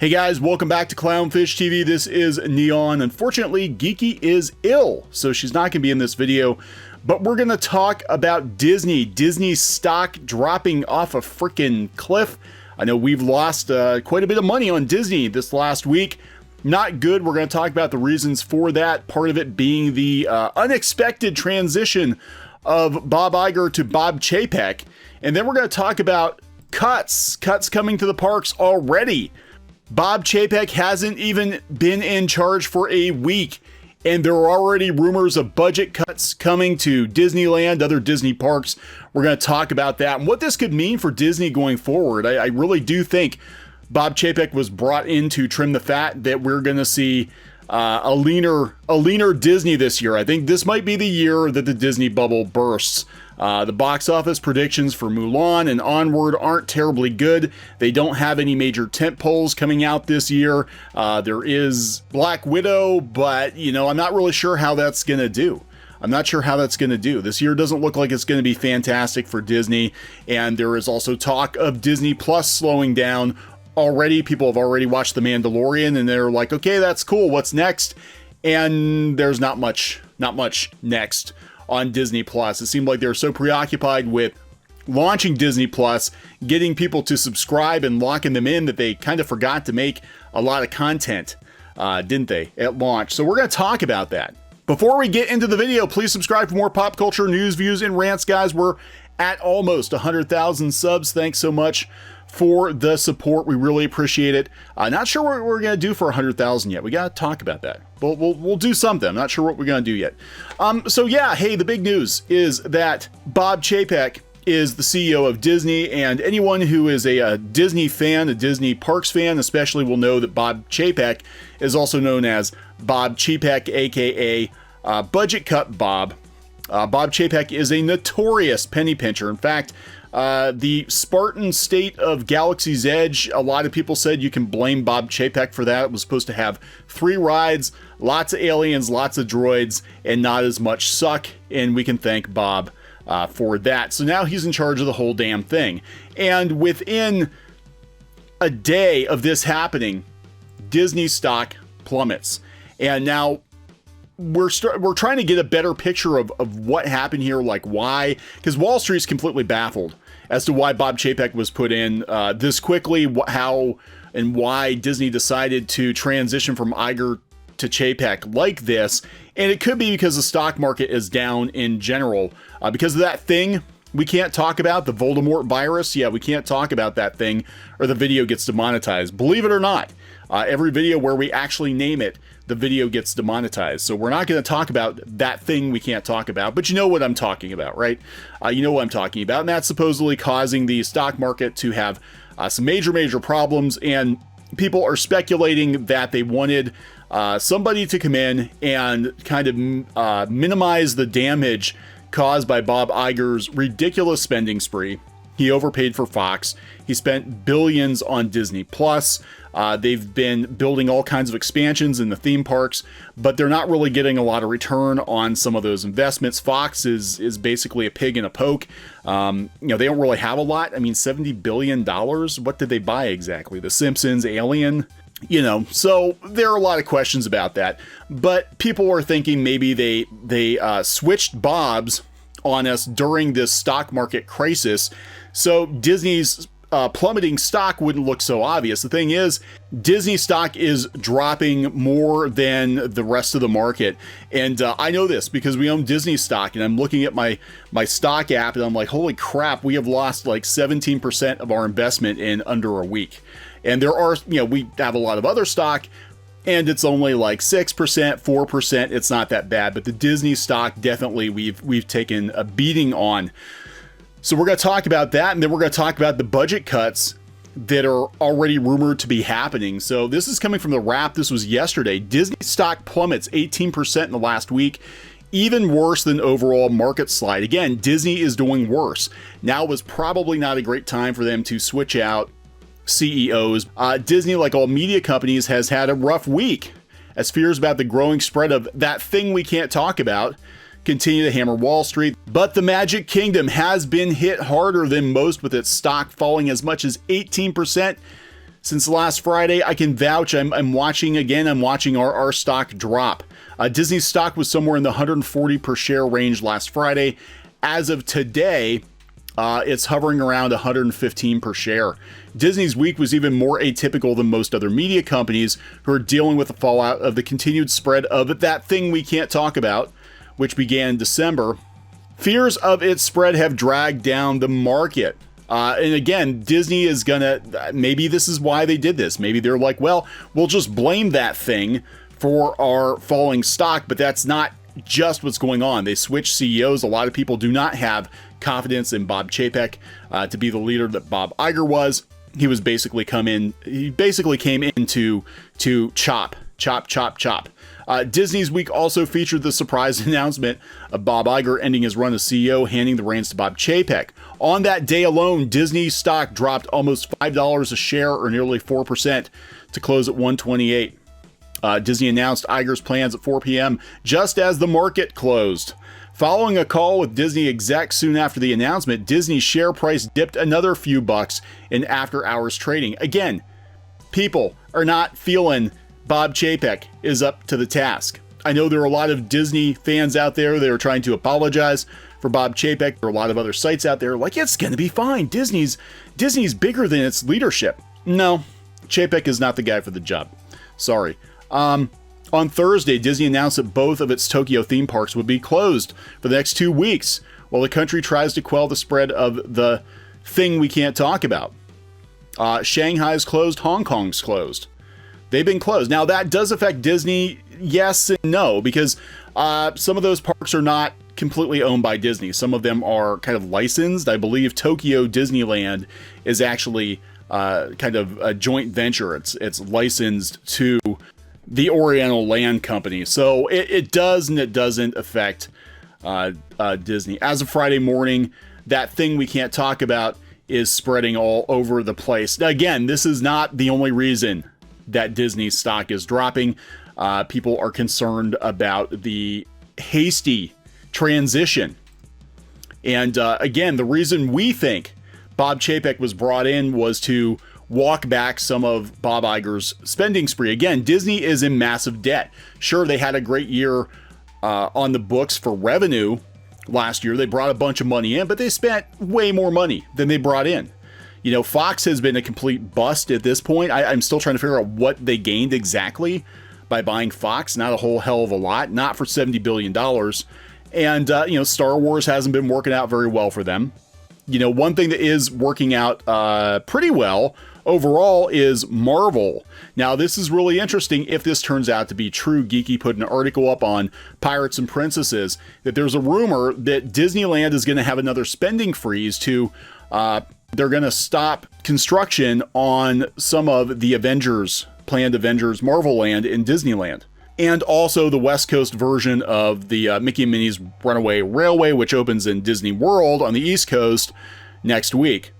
Hey guys, welcome back to CLOWNFISH TV. This is Kneon. Unfortunately, Geeky is ill, so she's not going to be in this video. But we're going to talk about Disney. Disney stock dropping off a freaking cliff. I know we've lost quite a bit of money on Disney this last week. Not good. We're going to talk about the reasons for that. Part of it being the unexpected transition of Bob Iger to Bob Chapek. And then we're going to talk about cuts coming to the parks already. Bob Chapek hasn't even been in charge for a week, and there are already rumors of budget cuts coming to Disneyland, other Disney parks. We're going to talk about that and what this could mean for Disney going forward. I really do think Bob Chapek was brought in to trim the fat, that we're going to see a leaner Disney this year. I think this might be the year that the Disney bubble bursts. The box office predictions for Mulan and onward aren't terribly good. They don't have any major tentpoles coming out this year. There is Black Widow, but I'm not really sure how that's going to do. This year doesn't look like it's going to be fantastic for Disney. And there is also talk of Disney Plus slowing down already. People have already watched The Mandalorian and they're like, okay, that's cool. What's next? And there's not much next on Disney Plus. It seemed like they were so preoccupied with launching Disney Plus, getting people to subscribe and locking them in, that they kind of forgot to make a lot of content, didn't they, at launch? So we're going to talk about that. Before we get into the video, please subscribe for more pop culture news, views, and rants, guys. We're at almost 100,000 subs. Thanks so much for the support. We really appreciate it. Not sure what we're going to do for 100,000 yet. We got to talk about that. We'll do something. I'm not sure what we're going to do yet. So yeah, hey, the big news is that Bob Chapek is the CEO of Disney, and anyone who is a Disney fan, a Disney Parks fan especially, will know that Bob Chapek is also known as Bob Chapek, aka Budget Cut Bob. Bob Chapek is a notorious penny pincher. In fact, the Spartan state of Galaxy's Edge, a lot of people said you can blame Bob Chapek for that. It was supposed to have 3 rides, lots of aliens, lots of droids, and not as much suck, and we can thank Bob for that. So now he's in charge of the whole damn thing. And within a day of this happening, Disney stock plummets. And now we're trying to get a better picture of what happened here, like why, because Wall Street's completely baffled as to why Bob Chapek was put in this quickly, how and why Disney decided to transition from Iger to Chapek like this. And it could be because the stock market is down in general because of that thing we can't talk about, the Voldemort virus. Yeah, we can't talk about that thing or the video gets demonetized. Believe it or not, every video where we actually name it, the video gets demonetized. So we're not going to talk about that thing we can't talk about, but you know what I'm talking about, right? You know what I'm talking about, and that's supposedly causing the stock market to have some major problems, and people are speculating that they wanted somebody to come in and kind of minimize the damage caused by Bob Iger's ridiculous spending spree. He overpaid for Fox. He spent billions on Disney Plus. They've been building all kinds of expansions in the theme parks, but they're not really getting a lot of return on some of those investments. Fox is basically a pig in a poke. They don't really have a lot. I mean, $70 billion. What did they buy exactly? The Simpsons, Alien? So there are a lot of questions about that. But people are thinking maybe they switched Bob's on us during this stock market crisis, so Disney's plummeting stock wouldn't look so obvious. The thing is, Disney stock is dropping more than the rest of the market, and I know this because we own Disney stock, and I'm looking at my stock app and I'm like, holy crap, we have lost like 17% of our investment in under a week. And there are, we have a lot of other stock, and it's only like 6%, 4%. It's not that bad, but the Disney stock, definitely we've taken a beating on. So we're going to talk about that, and then we're going to talk about the budget cuts that are already rumored to be happening. So this is coming from The Wrap. This was yesterday. Disney stock plummets 18% in the last week. Even worse than overall market slide. Again, Disney is doing worse. Now was probably not a great time for them to switch out CEOs. Disney, like all media companies, has had a rough week as fears about the growing spread of that thing we can't talk about continue to hammer Wall Street. But the Magic Kingdom has been hit harder than most, with its stock falling as much as 18% since last Friday, I can vouch. I'm watching again. I'm watching our stock drop. Disney stock was somewhere in the 140 per share range last Friday. As of today, it's hovering around 115 per share. Disney's week was even more atypical than most other media companies who are dealing with the fallout of the continued spread of that thing we can't talk about, which began in December. Fears of its spread have dragged down the market. And again, Disney is gonna, maybe this is why they did this. Maybe they're like, well, we'll just blame that thing for our falling stock, but that's not just what's going on. They switched CEOs. A lot of people do not have confidence in Bob Chapek to be the leader that Bob Iger was. He basically came in to chop. Disney's week also featured the surprise announcement of Bob Iger ending his run as CEO, handing the reins to Bob Chapek. On that day alone, Disney stock dropped almost $5 a share, or nearly 4%, to close at $128. Disney announced Iger's plans at 4 p.m. just as the market closed. Following a call with Disney execs soon after the announcement, Disney's share price dipped another few bucks in after-hours trading. Again, people are not feeling Bob Chapek is up to the task. I know there are a lot of Disney fans out there that are trying to apologize for Bob Chapek. There are a lot of other sites out there like, it's going to be fine. Disney's bigger than its leadership. No, Chapek is not the guy for the job. Sorry. On Thursday, Disney announced that both of its Tokyo theme parks would be closed for the next 2 weeks while the country tries to quell the spread of the thing we can't talk about. Shanghai's closed, Hong Kong's closed. They've been closed. Now, that does affect Disney, yes and no, because some of those parks are not completely owned by Disney. Some of them are kind of licensed. I believe Tokyo Disneyland is actually kind of a joint venture. It's licensed to the Oriental Land Company. So it does and it doesn't affect Disney. As of Friday morning, that thing we can't talk about is spreading all over the place. Now, again, this is not the only reason that Disney stock is dropping. People are concerned about the hasty transition. And again, the reason we think Bob Chapek was brought in was to walk back some of Bob Iger's spending spree. Again, Disney is in massive debt. Sure, they had a great year on the books for revenue last year. They brought a bunch of money in, but they spent way more money than they brought in. You know, Fox has been a complete bust at this point. I'm still trying to figure out what they gained exactly by buying Fox. Not a whole hell of a lot, not for $70 billion. And, you know, Star Wars hasn't been working out very well for them. You know, one thing that is working out pretty well overall is Marvel. Now, this is really interesting if this turns out to be true. Geeky put an article up on Pirates and Princesses that there's a rumor that Disneyland is going to have another spending freeze to, they're going to stop construction on some of the planned Avengers Marvel Land in Disneyland. And also the West Coast version of the Mickey and Minnie's Runaway Railway, which opens in Disney World on the East Coast next week.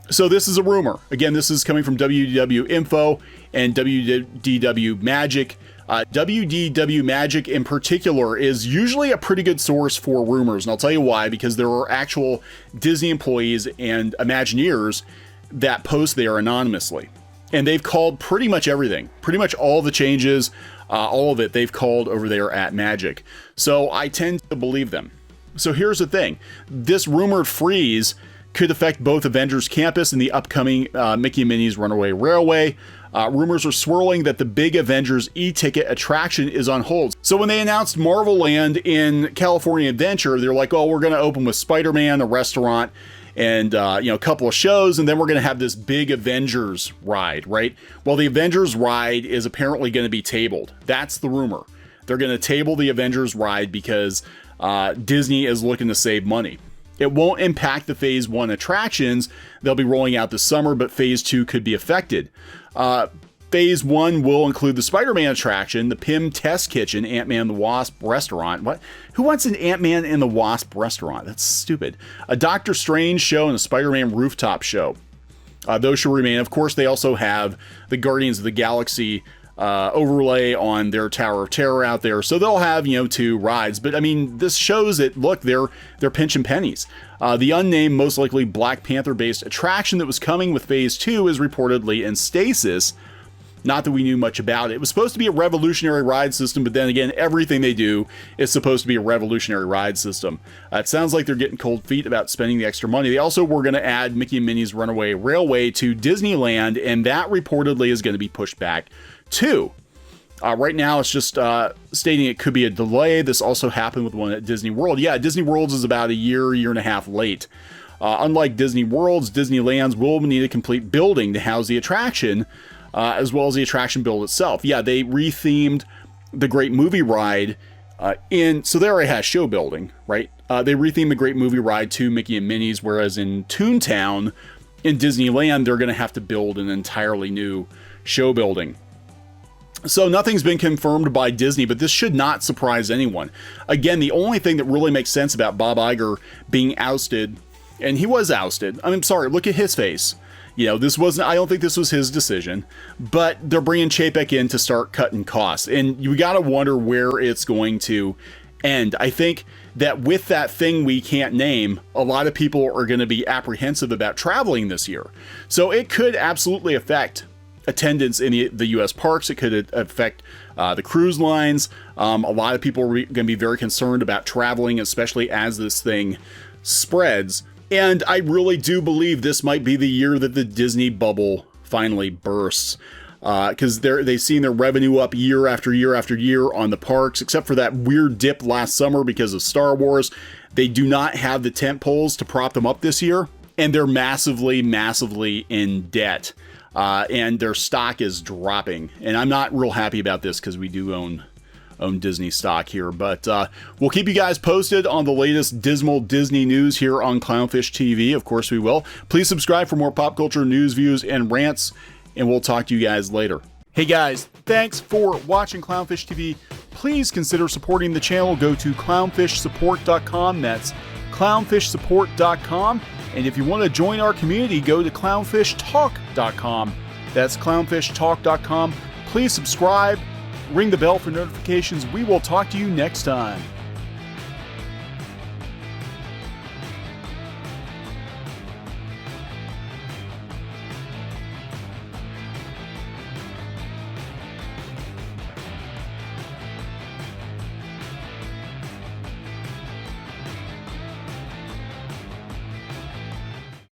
So this is a rumor. Again, this is coming from WDW Info and WDW Magic. WDW Magic in particular is usually a pretty good source for rumors. And I'll tell you why, because there are actual Disney employees and Imagineers that post there anonymously. And they've called pretty much everything, pretty much all the changes, all of it they've called over there at Magic. So I tend to believe them. So here's the thing. This rumored freeze could affect both Avengers Campus and the upcoming Mickey and Minnie's Runaway Railway. Rumors are swirling that the big Avengers e-ticket attraction is on hold. So when they announced Marvel Land in California Adventure, they're like, oh, we're going to open with Spider-Man, a restaurant, and you know, a couple of shows, and then we're going to have this big Avengers ride, right? Well, the Avengers ride is apparently going to be tabled. That's the rumor. They're going to table the Avengers ride because Disney is looking to save money. It won't impact the Phase 1 attractions. They'll be rolling out this summer, but Phase 2 could be affected. Phase 1 will include the Spider-Man attraction, the Pym Test Kitchen, Ant-Man and the Wasp restaurant. What? Who wants an Ant-Man and the Wasp restaurant? That's stupid. A Doctor Strange show and a Spider-Man rooftop show. Those should remain. Of course, they also have the Guardians of the Galaxy overlay on their Tower of Terror out there. So they'll have, 2 rides. But I mean, this shows that, look, they're pinching pennies. The unnamed, most likely Black Panther-based attraction that was coming with Phase 2 is reportedly in stasis. Not that we knew much about it. It was supposed to be a revolutionary ride system, but then again, everything they do is supposed to be a revolutionary ride system. It sounds like they're getting cold feet about spending the extra money. They also were going to add Mickey and Minnie's Runaway Railway to Disneyland, and that reportedly is going to be pushed back too. Right now, it's just stating it could be a delay. This also happened with one at Disney World. Yeah, Disney World's is about a year and a half late. Unlike Disney World's, Disneyland's will need a complete building to house the attraction, as well as the attraction build itself. Yeah, they rethemed the Great Movie Ride so they already has show building, right? They rethemed the Great Movie Ride to Mickey and Minnie's, whereas in Toontown, in Disneyland, they're going to have to build an entirely new show building. So nothing's been confirmed by Disney, but this should not surprise anyone. Again, the only thing that really makes sense about Bob Iger being ousted, and he was ousted. I'm sorry, look at his face. This wasn't, I don't think this was his decision, but they're bringing Chapek in to start cutting costs. And you got to wonder where it's going to end. I think that with that thing we can't name, a lot of people are going to be apprehensive about traveling this year. So it could absolutely affect attendance in the U.S. parks. It could affect the cruise lines. A lot of people are going to be very concerned about traveling, especially as this thing spreads. And I really do believe this might be the year that the Disney bubble finally bursts. Because they've seen their revenue up year after year after year on the parks, except for that weird dip last summer because of Star Wars. They do not have the tent poles to prop them up this year. And they're massively, massively in debt. And their stock is dropping. And I'm not real happy about this because we do own Disney stock here, but we'll keep you guys posted on the latest dismal Disney news here on Clownfish TV. Of course we will. Please subscribe for more pop culture news, views, and rants, and we'll talk to you guys later. Hey guys, thanks for watching Clownfish TV. Please consider supporting the channel. Go to clownfishsupport.com. That's clownfishsupport.com. And if you want to join our community, go to clownfishtalk.com. That's clownfishtalk.com. Please subscribe. Ring the bell for notifications. We will talk to you next time.